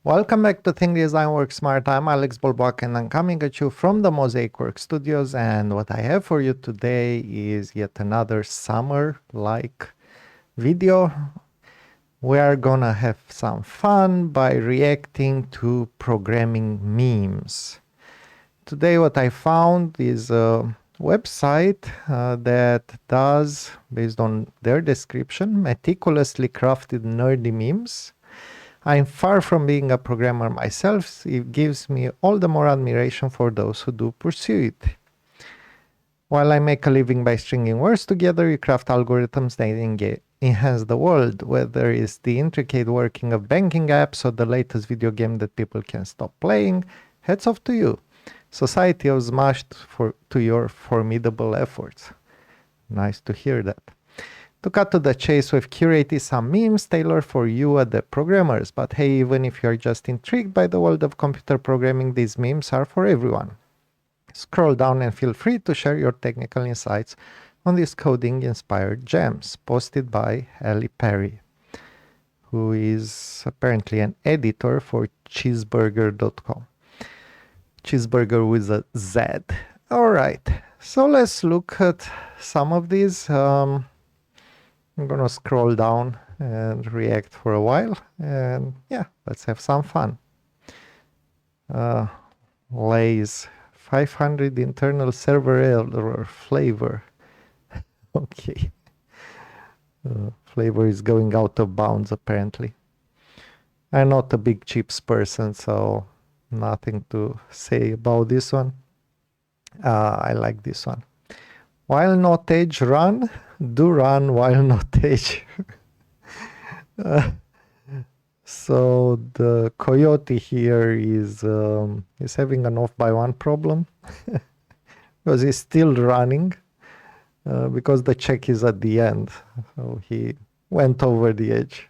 Welcome back to Think Design Work Smart. I'm Alex Bolboaca and I'm coming at you from the Mozaic Works studios. And what I have for you today is yet another summer-like video. We are gonna have some fun by reacting to programming memes. Today what I found is a website that does, based on their description, meticulously crafted nerdy memes. I'm far from being a programmer myself. It gives me all the more admiration for those who do pursue it. While I make a living by stringing words together, we craft algorithms that enhance the world, whether it's the intricate working of banking apps or the latest video game that people can stop playing. Hats off to you. Society owes much to your formidable efforts. Nice to hear that. To cut to the chase, we've curated some memes tailored for you the programmers. But hey, even if you're just intrigued by the world of computer programming, these memes are for everyone. Scroll down and feel free to share your technical insights on these coding-inspired gems, posted by Ellie Perry, who is apparently an editor for cheeseburger.com. Cheeseburger with a Z. All right, so let's look at some of these. I'm gonna scroll down and react for a while, and yeah, let's have some fun. Lay's 500 internal server error flavor. Okay. Flavor is going out of bounds apparently. I'm not a big chips person, so nothing to say about this one. I like this one. While not age run, do run while not age. So the coyote here is having an off by one problem because he's still running because the check is at the end. So he went over the edge.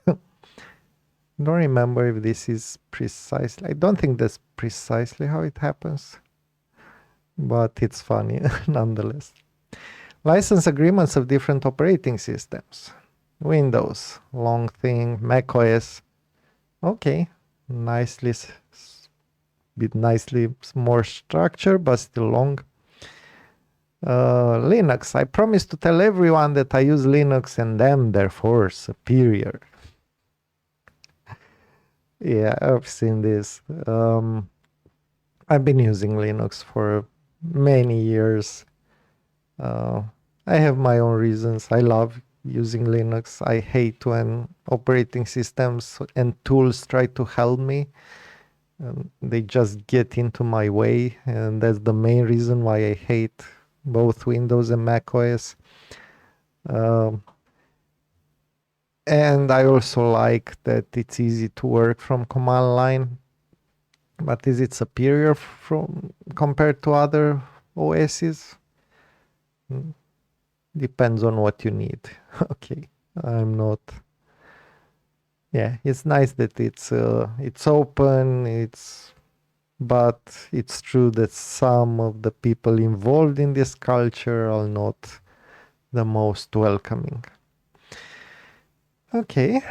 Don't remember if this is precisely. I don't think that's precisely how it happens, but it's funny nonetheless. License agreements of different operating systems. Windows, long thing, Mac OS. Okay, nicely, bit nicely more structure, but still long. Linux. I promise to tell everyone that I use Linux and am therefore superior. Yeah, I've seen this. I've been using Linux for many years. I have my own reasons. I love using Linux. I hate when operating systems and tools try to help me. They just get into my way, and that's the main reason why I hate both Windows and Mac OS. And I also like that it's easy to work from command line. But is it superior compared to other OSs? Depends on what you need. Okay, I'm not. Yeah, it's nice that it's open. But it's true that some of the people involved in this culture are not the most welcoming. Okay,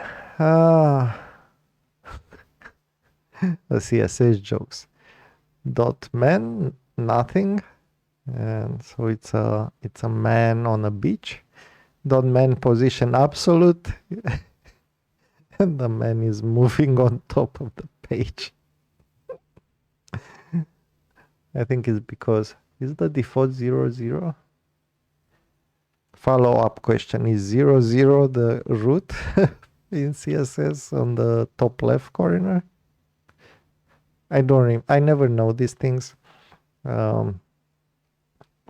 CSS jokes. .men, nothing. And so it's a man on a beach. .man position absolute. And the man is moving on top of the page. I think it's because, is the default 00? Follow-up question, is 00 the root in CSS on the top left corner? I never know these things.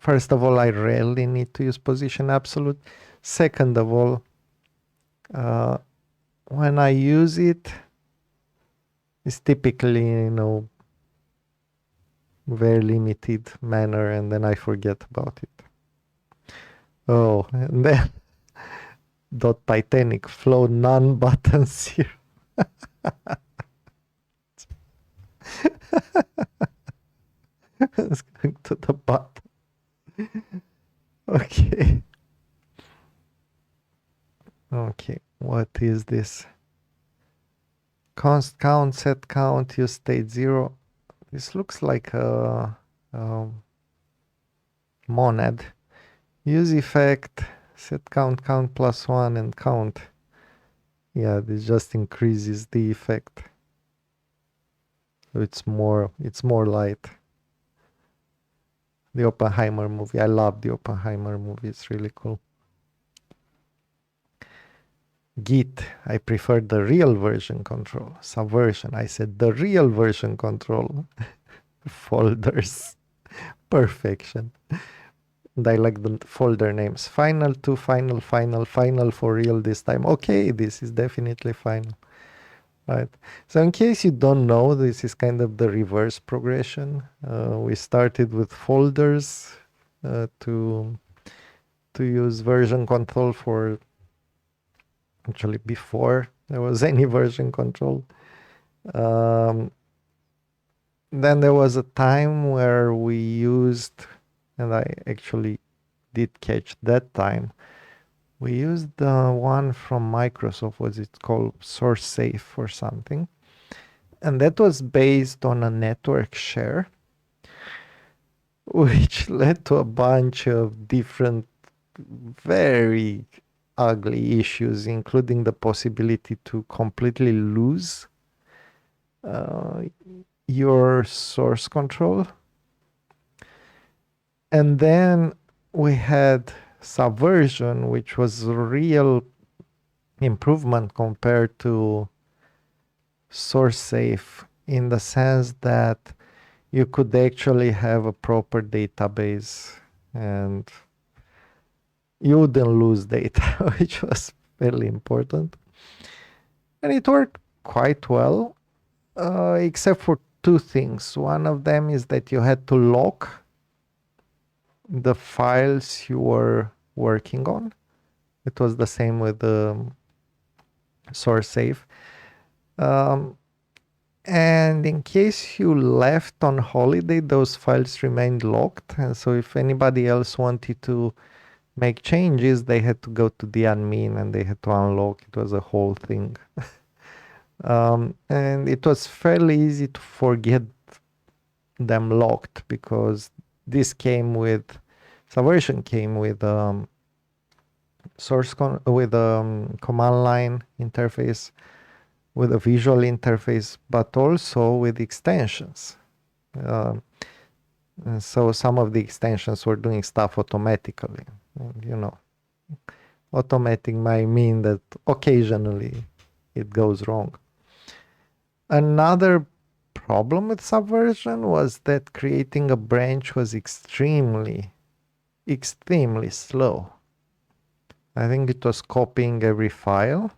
First of all, I rarely need to use position absolute. Second of all, when I use it, it's typically, very limited manner, and then I forget about it. Oh, and then .titanic flow none button 0. It's going to the bottom. Okay. Okay, what is this? const count, set count, use state 0. This looks like a monad. Use effect, set count, count plus 1 and count. Yeah, this just increases the effect. So it's more light. The Oppenheimer movie. I love the Oppenheimer movie. It's really cool. Git, I prefer the real version control. Subversion, I said the real version control. Folders, perfection. And I like the folder names. Final to final, final, final for real this time. Okay, this is definitely final. Right. So in case you don't know, this is kind of the reverse progression. We started with folders to use version control for actually before there was any version control. Then there was a time where we used, and I actually did catch that time, we used the one from Microsoft, was it called Source Safe or something? And that was based on a network share, which led to a bunch of different, very ugly issues, including the possibility to completely lose your source control. And then we had Subversion, which was a real improvement compared to source safe in the sense that you could actually have a proper database and you wouldn't lose data, which was fairly important. And it worked quite well, except for two things. One of them is that you had to lock the files you were working on. It was the same with the source safe. And in case you left on holiday, those files remained locked. And so if anybody else wanted to make changes, they had to go to the admin and they had to unlock. It was a whole thing. And it was fairly easy to forget them locked because this came with, Subversion came with command line interface, with a visual interface, but also with extensions. And so some of the extensions were doing stuff automatically. You know, automating might mean that occasionally it goes wrong. Another problem with Subversion was that creating a branch was extremely slow. I think it was copying every file,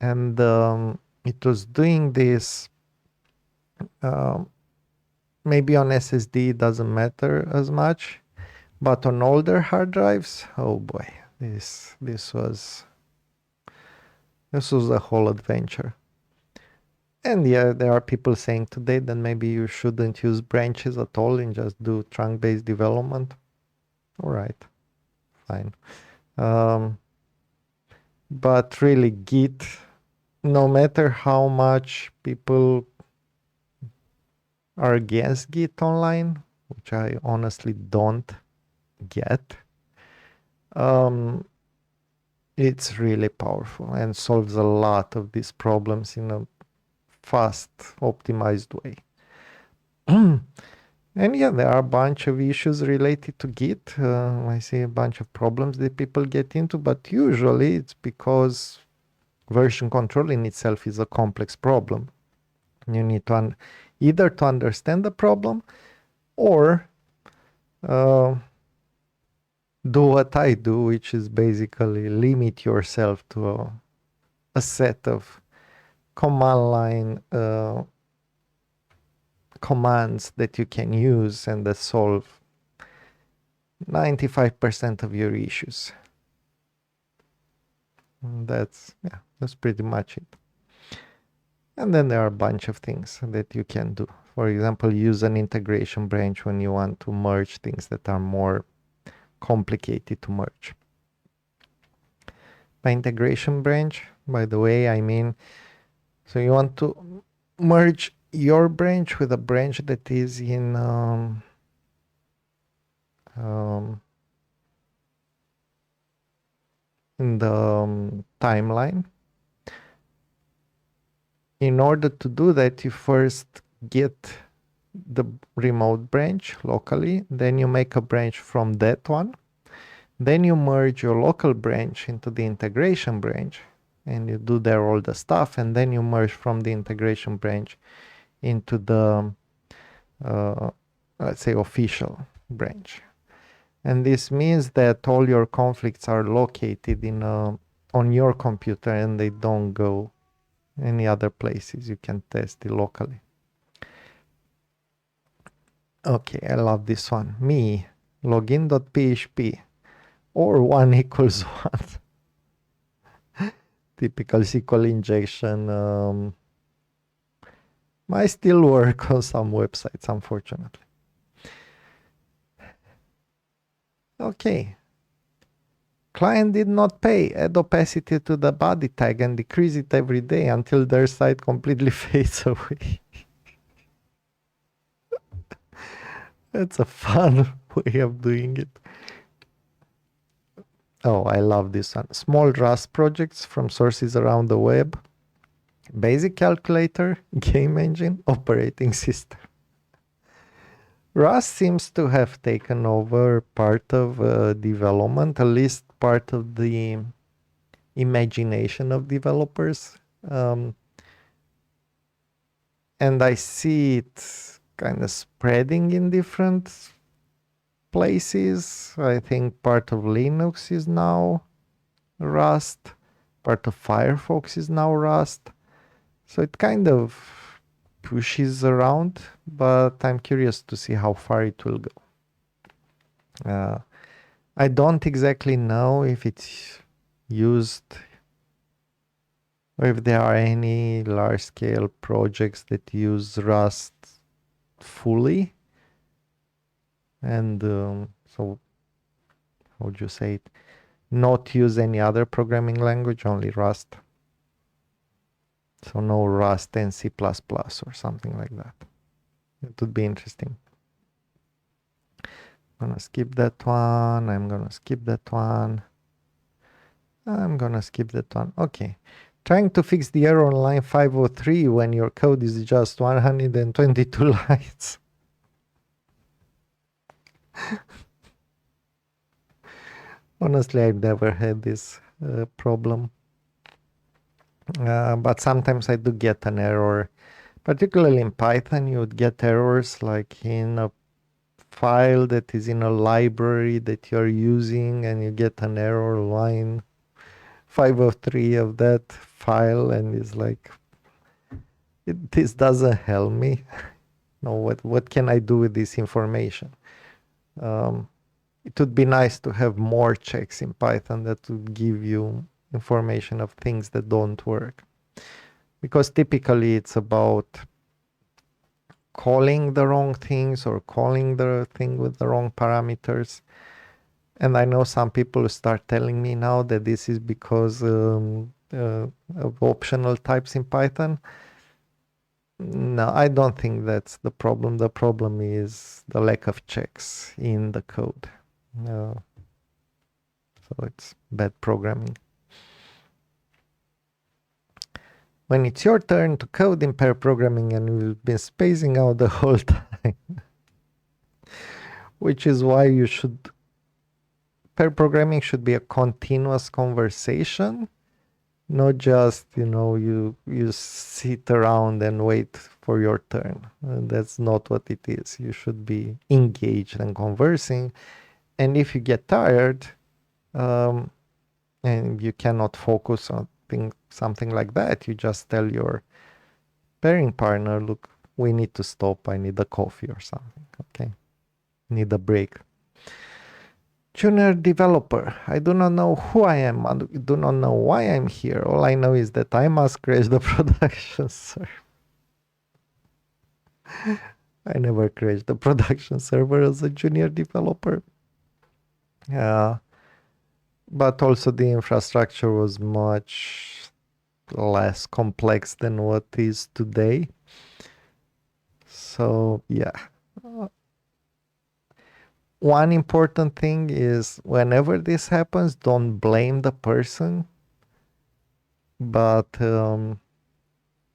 and it was doing this. Maybe on SSD it doesn't matter as much, but on older hard drives, oh boy, this was a whole adventure. And yeah, there are people saying today that maybe you shouldn't use branches at all and just do trunk-based development. All right, fine. But really, Git, no matter how much people are against Git online, which I honestly don't get, it's really powerful and solves a lot of these problems in a fast, optimized way. And yeah, there are a bunch of issues related to Git. I see a bunch of problems that people get into, but usually it's because version control in itself is a complex problem. You need to either to understand the problem or do what I do, which is basically limit yourself to a set of command line commands that you can use and that solve 95% of your issues. That's pretty much it. And then there are a bunch of things that you can do. For example, use an integration branch when you want to merge things that are more complicated to merge. By integration branch, by the way, I mean So you want to merge your branch with a branch that is um, in the timeline. In order to do that, you first get the remote branch locally, then you make a branch from that one, then you merge your local branch into the integration branch, and you do there all the stuff, and then you merge from the integration branch into the uh, let's say official branch. And this means that all your conflicts are located in on your computer and they don't go any other places. You can test it locally. Okay, I love this one. Me, login.php or 1 equals 1. Typical SQL injection. Might still work on some websites, unfortunately. Okay. Client did not pay. Add opacity to the body tag and decrease it every day until their site completely fades away. That's a fun way of doing it. Oh, I love this one. Small Rust projects from sources around the web. Basic calculator, game engine, operating system. Rust seems to have taken over part of development, at least part of the imagination of developers. And I see it kind of spreading in different places. I think part of Linux is now Rust, part of Firefox is now Rust. So it kind of pushes around, but I'm curious to see how far it will go. I don't exactly know if it's used or if there are any large-scale projects that use Rust fully. And so, how would you say it? Not use any other programming language, only Rust. So no Rust and C++ or something like that. It would be interesting. I'm gonna skip that one. I'm gonna skip that one. I'm gonna skip that one. Okay. Trying to fix the error on line 503 when your code is just 122 lines. Honestly, I've never had this problem. But sometimes I do get an error. Particularly in Python, you would get errors like in a file that is in a library that you're using and you get an error line 503 of that file and it's like, this doesn't help me. No, what can I do with this information? It would be nice to have more checks in Python that would give you information of things that don't work. Because typically it's about calling the wrong things or calling the thing with the wrong parameters. And I know some people start telling me now that this is because of optional types in Python. No, I don't think that's the problem. The problem is the lack of checks in the code. So it's bad programming. When it's your turn to code in pair programming and you've been spacing out the whole time, which is why you should, pair programming should be a continuous conversation, not just, you sit around and wait for your turn. That's not what it is. You should be engaged and conversing. And if you get tired and you cannot focus on something like that, you just tell your pairing partner, look, we need to stop. I need a coffee or something. Okay. Need a break. Junior developer. I do not know who I am. I do not know why I'm here. All I know is that I must crash the production server. I never crashed the production server as a junior developer. But also the infrastructure was much less complex than what is today. So yeah. One important thing is whenever this happens, don't blame the person, but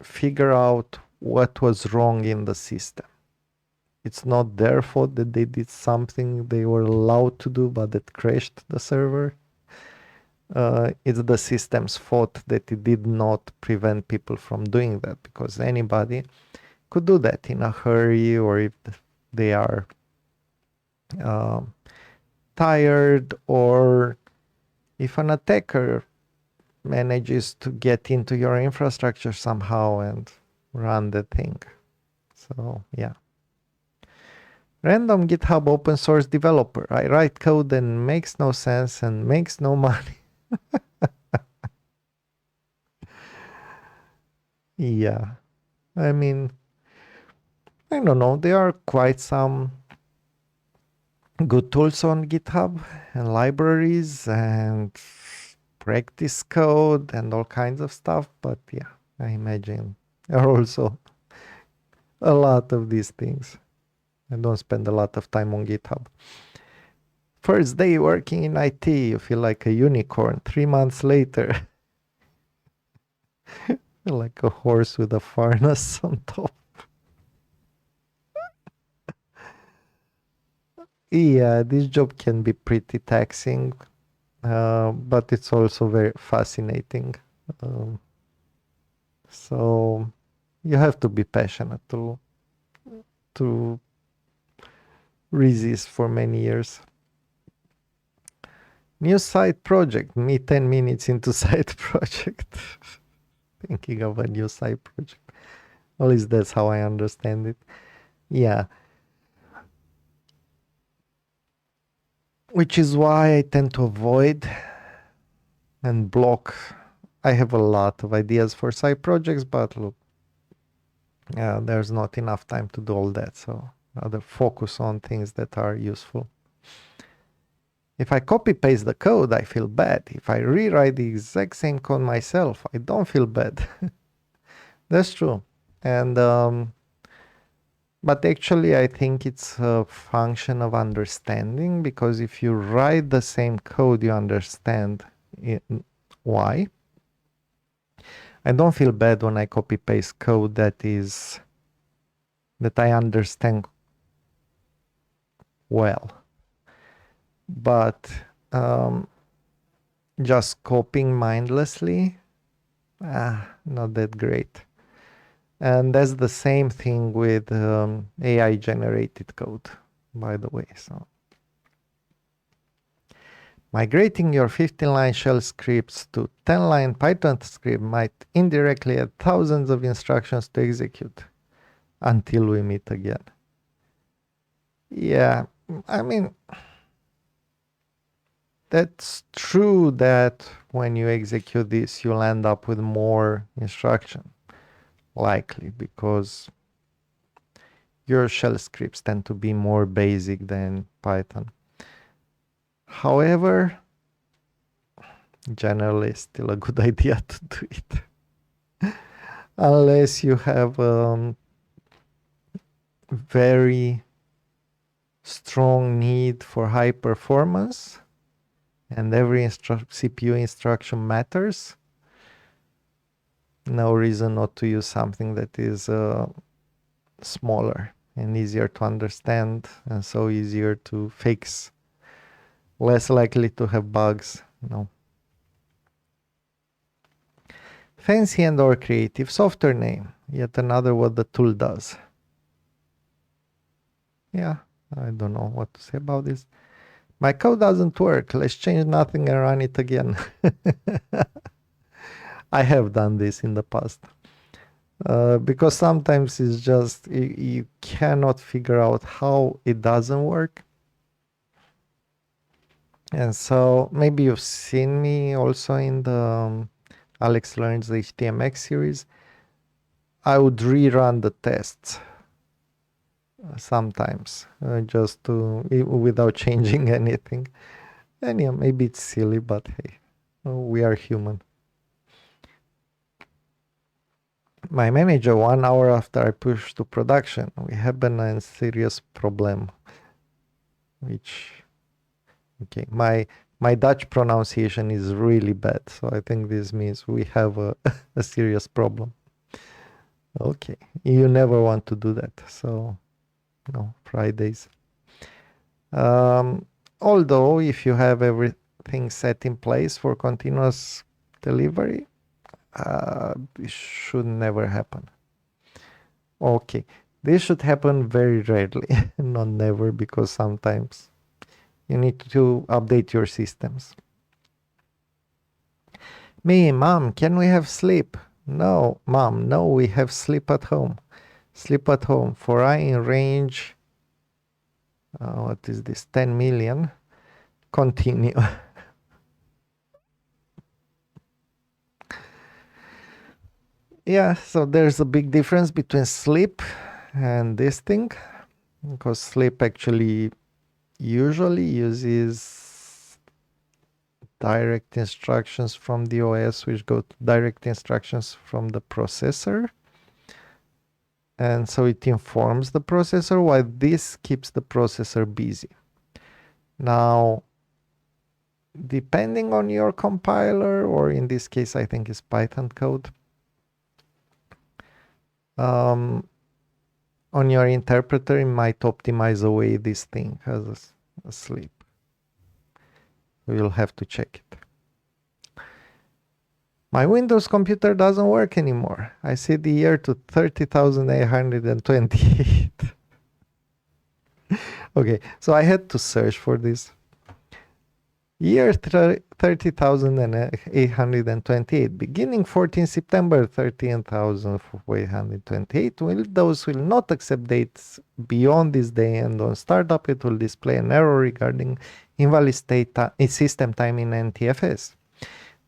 figure out what was wrong in the system. It's not their fault that they did something they were allowed to do, but it crashed the server. It's the system's fault that it did not prevent people from doing that, because anybody could do that in a hurry, or if they are um, tired, or if an attacker manages to get into your infrastructure somehow and run the thing. So yeah. Random GitHub open source developer. I write code that makes no sense and makes no money. Yeah. I mean, I don't know. There are quite some good tools on GitHub and libraries and practice code and all kinds of stuff. But yeah, I imagine there are also a lot of these things. I don't spend a lot of time on GitHub. First day working in IT, you feel like a unicorn. 3 months later, feel like a horse with a furnace on top. Yeah, this job can be pretty taxing, but it's also very fascinating. Um, so you have to be passionate to resist for many years. New side project. Me 10 minutes into side project. Thinking of a new side project. At least that's how I understand it. Yeah. Which is why I tend to avoid and block. I have a lot of ideas for side projects, but look, there's not enough time to do all that. So rather focus on things that are useful. If I copy paste the code, I feel bad. If I rewrite the exact same code myself, I don't feel bad. That's true. And but actually, I think it's a function of understanding, because if you write the same code, you understand why. I don't feel bad when I copy paste code that I understand well. But just copying mindlessly, not that great. And that's the same thing with AI generated code, by the way. So migrating your 15-line shell scripts to 10-line Python script might indirectly add thousands of instructions to execute until we meet again. Yeah, I mean, that's true that when you execute this, you'll end up with more instruction, likely, because your shell scripts tend to be more basic than Python. However, generally, it's still a good idea to do it. Unless you have very strong need for high performance and every CPU instruction matters. No reason not to use something that is smaller and easier to understand, and so easier to fix, less likely to have bugs. No. Fancy and or creative software name. Yet another what the tool does. Yeah, I don't know what to say about this. My code doesn't work. Let's change nothing and run it again. I have done this in the past. Because sometimes it's just, you cannot figure out how it doesn't work. And so maybe you've seen me also in the Alex Learns the HTMX series. I would rerun the tests sometimes, just to, without changing anything. And yeah, maybe it's silly, but hey, we are human. My manager, 1 hour after I pushed to production, we have a serious problem, which, okay, my Dutch pronunciation is really bad, so I think this means we have a serious problem. Okay, you never want to do that, so no, Fridays. Um, Although if you have everything set in place for continuous delivery, it should never happen. Okay, this should happen very rarely, not never, because sometimes you need to update your systems. Me, mom, can we have sleep? No, mom, no, we have sleep at home. Sleep at home. For I in range, what is this, 10 million? Continue. Yeah, so there's a big difference between sleep and this thing, because sleep actually usually uses direct instructions from the OS, which go to direct instructions from the processor. And so it informs the processor while this keeps the processor busy. Now, depending on your compiler, or in this case, I think it's Python code, on your interpreter, it might optimize away this thing as a sleep. We'll have to check it. My Windows computer doesn't work anymore. I set the year to 30,828. Okay, so I had to search for this. Year 30,828, beginning 14 September 13,828. Windows will not accept dates beyond this day, and on startup it will display an error regarding invalid system time in NTFS.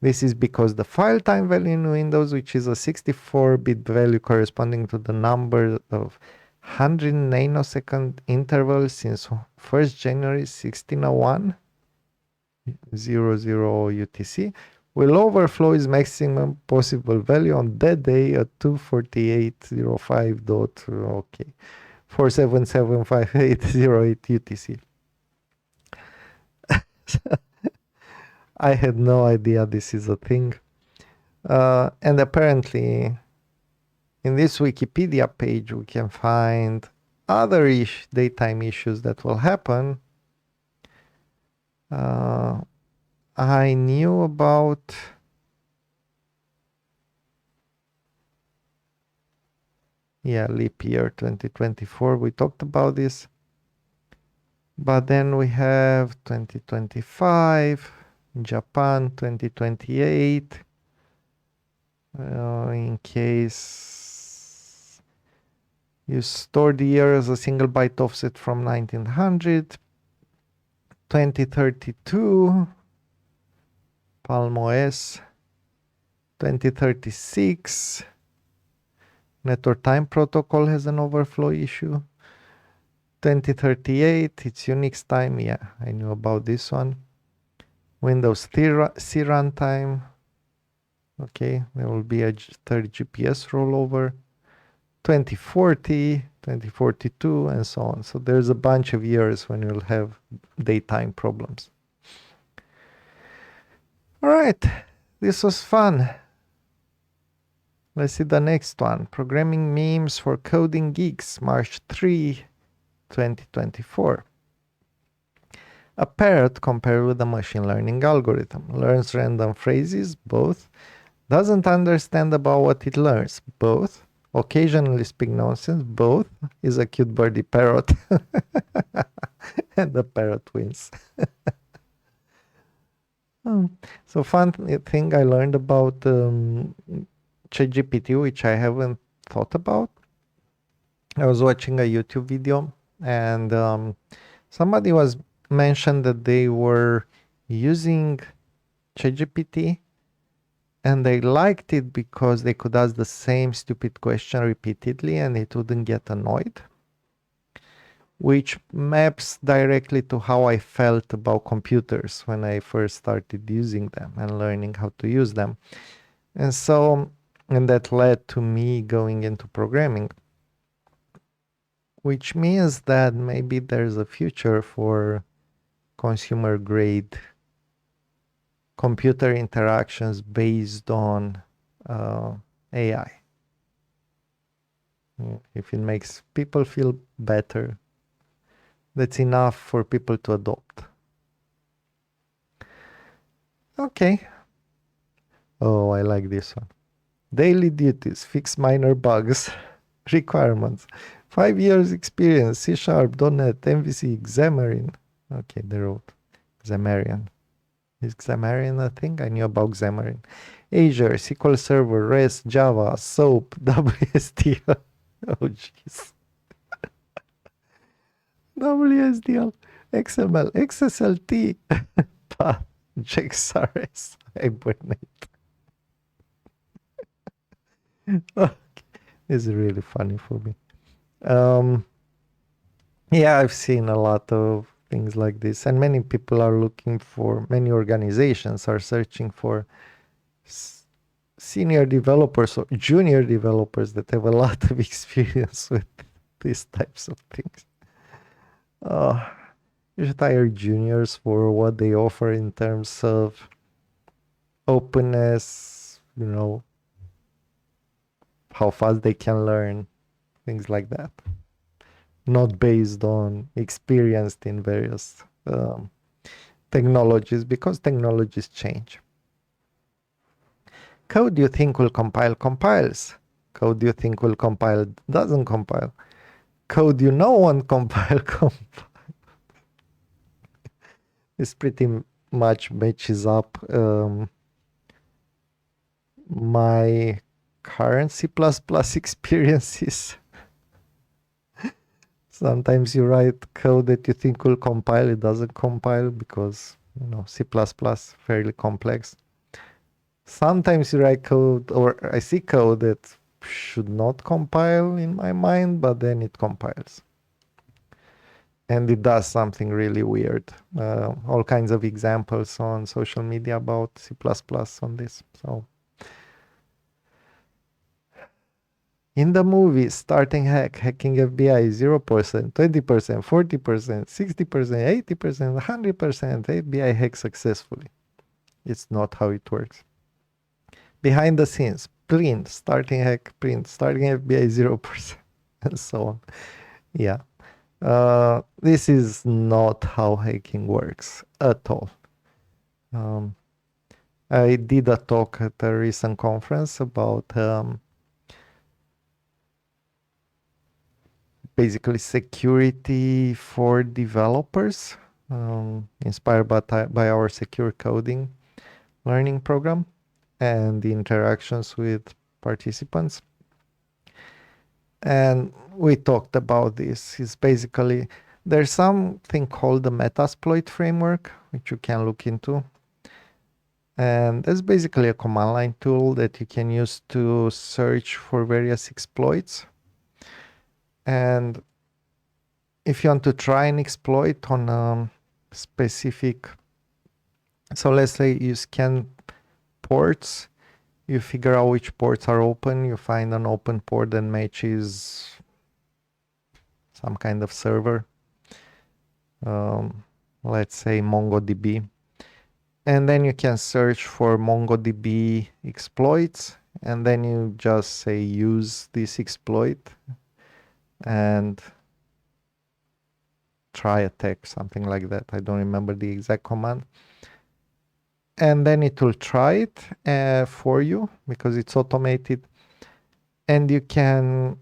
This is because the file time value in Windows, which is a 64-bit value corresponding to the number of 100 nanosecond intervals since 1st January 1601, 00 UTC, will overflow its maximum possible value on that day at 248.05. Okay, 4775808 UTC. I had no idea this is a thing. And apparently, in this Wikipedia page, we can find other daytime issues that will happen. I knew about leap year 2024. We talked about this. But then we have 2025, Japan 2028. In case you store the year as a single byte offset from 1900. 2032, Palm OS. 2036, Network Time Protocol has an overflow issue. 2038, it's Unix time. Yeah, I knew about this one. Windows C runtime. Okay, there will be a 30 GPS rollover. 2040, 2042, and so on. So there's a bunch of years when you'll have daytime problems. All right, this was fun. Let's see the next one. Programming memes for coding geeks, March 3, 2024. A parrot compared with a machine learning algorithm. Learns random phrases, both. Doesn't understand about what it learns, both. Occasionally speak nonsense, both. Is a cute birdie parrot. And the parrot wins. So fun thing I learned about ChatGPT, which I haven't thought about. I was watching a YouTube video, and somebody was mentioned that they were using ChatGPT and they liked it because they could ask the same stupid question repeatedly and it wouldn't get annoyed, which maps directly to how I felt about computers when I first started using them and learning how to use them. And so And that led to me going into programming, which means that maybe there's a future for consumer grade computer interactions based on AI. If it makes people feel better, that's enough for people to adopt. Okay. Oh, I like this one. Daily duties, fix minor bugs, requirements. 5 years experience, C Sharp, .NET, MVC, Xamarin. Okay, they wrote Xamarin. Is Xamarin a thing? I knew about Xamarin. Azure, SQL Server, REST, Java, SOAP, WSDL. Oh, jeez. WSDL, XML, XSLT, Path, JXRS, Hibernate. It's really funny for me. Um, yeah, I've seen a lot of things like this, and many people are looking for, many organizations are searching for senior developers or junior developers that have a lot of experience with these types of things. Uh, you should hire juniors for what they offer in terms of openness, how fast they can learn, things like that. Not based on experienced in various technologies, because technologies change. Code you think will compile compiles. Code you think will compile doesn't compile. Code you know won't compile this pretty much matches up my current C++ experiences. Sometimes you write code that you think will compile, it doesn't compile because, C++ fairly complex. Sometimes you write code, or I see code that should not compile in my mind, but then it compiles. And it does something really weird. All kinds of examples on social media about C++ on this. So in the movie, starting hacking FBI, 0%, 20%, 40%, 60%, 80%, 100%, FBI hack successfully. It's not how it works. Behind the scenes, print, starting hack, print, starting FBI, 0%, and so on. Yeah. This is not how hacking works at all. I did a talk at a recent conference about basically security for developers, inspired by our secure coding learning program and the interactions with participants. And we talked about this. It's basically, there's something called the Metasploit framework, which you can look into. And that's basically a command line tool that you can use to search for various exploits. And if you want to try an exploit on a specific, so let's say you scan ports, you figure out which ports are open, you find an open port that matches some kind of server, let's say MongoDB. And then you can search for MongoDB exploits, and then you just say use this exploit and try attack, something like that. I don't remember the exact command. And then it will try it for you because it's automated, and you can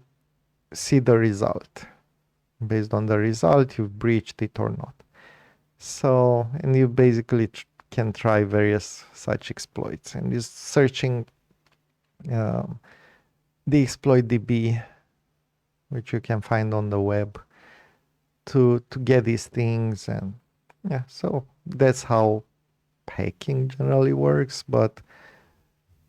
see the result. Based on the result, you've breached it or not. So, and you basically can try various such exploits, and is searching the exploit DB, which you can find on the web, to get these things. And yeah, so that's how hacking generally works. But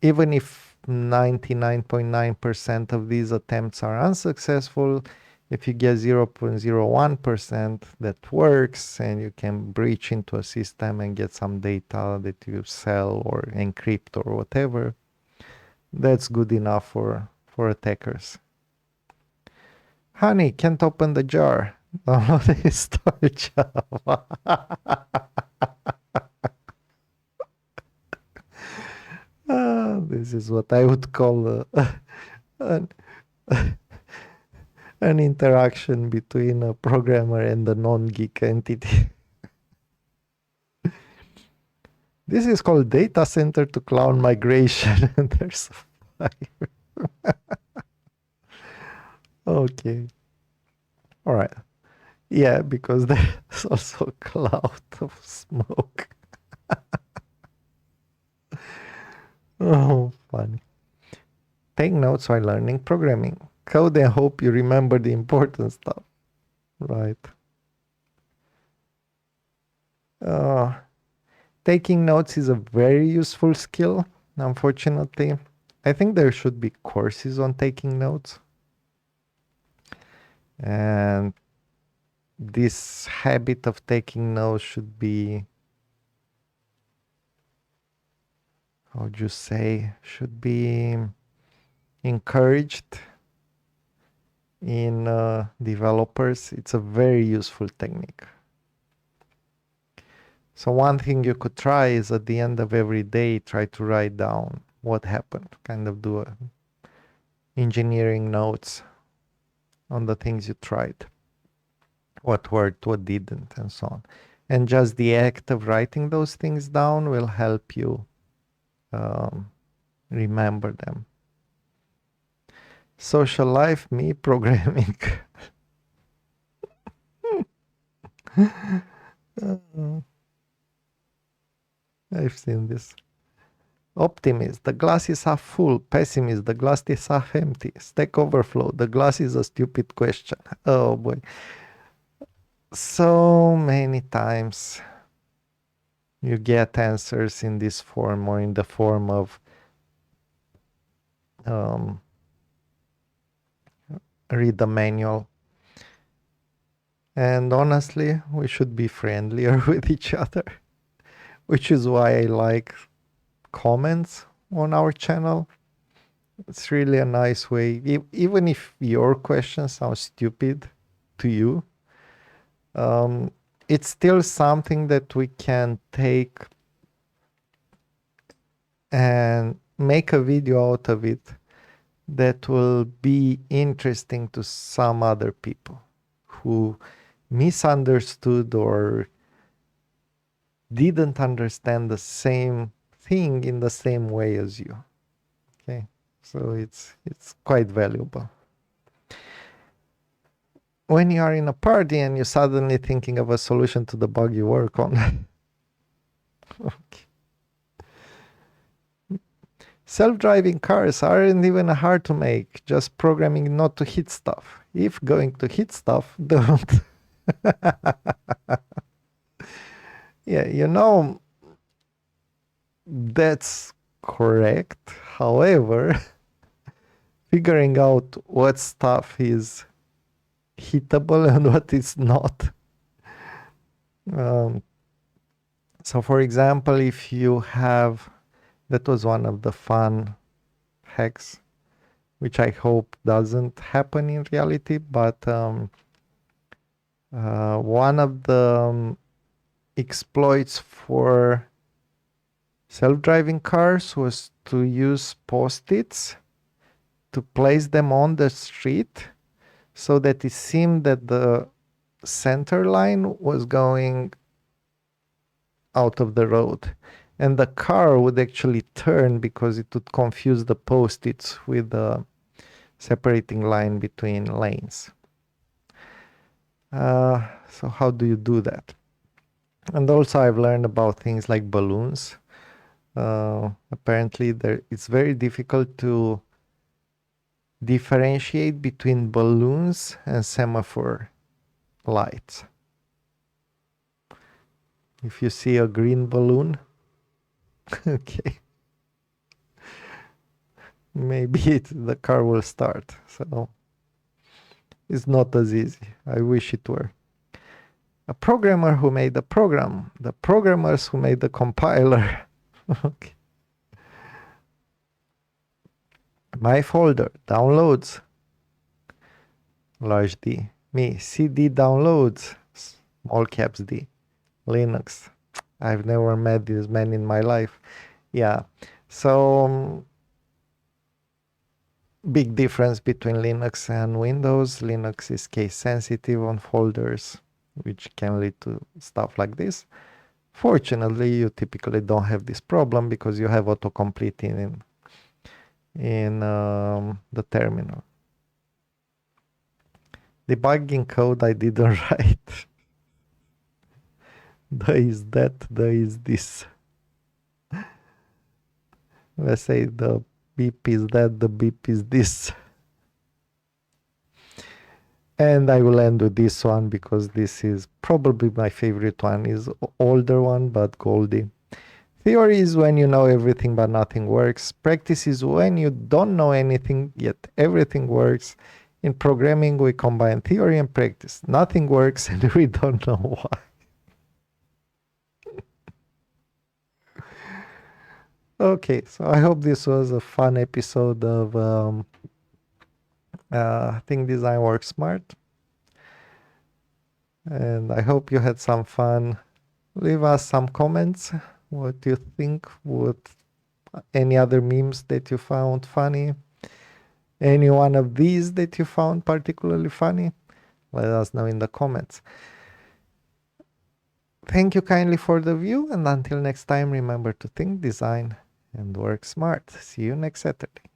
even if 99.9% of these attempts are unsuccessful, if you get 0.01% that works, and you can breach into a system and get some data that you sell or encrypt or whatever, That's good enough for attackers. Honey, can't open the jar. Download and install Java. This is what I would call an, an interaction between a programmer and a non-geek entity. This is called data center to cloud migration. And there's a fire. Okay. All right. Yeah, because there's also a cloud of smoke. Oh, funny. Take notes while learning programming. Code and hope you remember the important stuff. Right. Uh, Taking notes is a very useful skill, unfortunately. I think there should be courses on taking notes. And this habit of taking notes should be, how would you say, should be encouraged in developers. It's a very useful technique. So one thing you could try is at the end of every day, try to write down what happened, kind of do engineering notes on the things you tried, what worked, what didn't, and so on. And just the act of writing those things down will help you remember them. Social life, me programming. I've seen this. Optimist, the glass is half full. Pessimist, the glass is half empty. Stack Overflow, the glass is a stupid question. Oh boy. So many times you get answers in this form or in the form of read the manual. And honestly, we should be friendlier with each other, which is why I like comments on our channel. It's really a nice way, even if your question sounds stupid to you, it's still something that we can take and make a video out of it that will be interesting to some other people who misunderstood or didn't understand the same thing in the same way as you. Okay, so it's quite valuable. When you are in a party and you're suddenly thinking of a solution to the bug you work on. Okay. Self-driving cars aren't even hard to make, just programming not to hit stuff. If going to hit stuff, don't. Yeah, you know, that's correct. However, figuring out what stuff is hittable and what is not. So for example, if you have, that was one of the fun hacks, which I hope doesn't happen in reality, but one of the exploits for self-driving cars was to use post-its to place them on the street so that it seemed that the center line was going out of the road, and the car would actually turn because it would confuse the post-its with the separating line between lanes. So how do you do that? And also I've learned about things like balloons. Apparently it's very difficult to differentiate between balloons and semaphore lights. If you see a green balloon, okay, maybe the car will start. So it's not as easy. I wish it were. A programmer who made the program, the programmers who made the compiler. Okay. My folder, downloads, large D. Me, CD downloads, small caps D. Linux. I've never met this man in my life. Yeah. So, big difference between Linux and Windows. Linux is case sensitive on folders, which can lead to stuff like this. Fortunately, you typically don't have this problem because you have autocomplete in the terminal. Debugging code I didn't write. The is that, the is this. Let's say the beep is that, the beep is this. And I will end with this one because this is probably my favorite one. Is older one, but Goldie. Theory is when you know everything but nothing works. Practice is when you don't know anything yet everything works. In programming, we combine theory and practice. Nothing works and we don't know why. Okay, so I hope this was a fun episode of Think Design Work Smart. And I hope you had some fun. Leave us some comments. What do you think? What any other memes that you found funny? Any one of these that you found particularly funny? Let us know in the comments. Thank you kindly for the view, and until next time, remember to think design and work smart. See you next Saturday.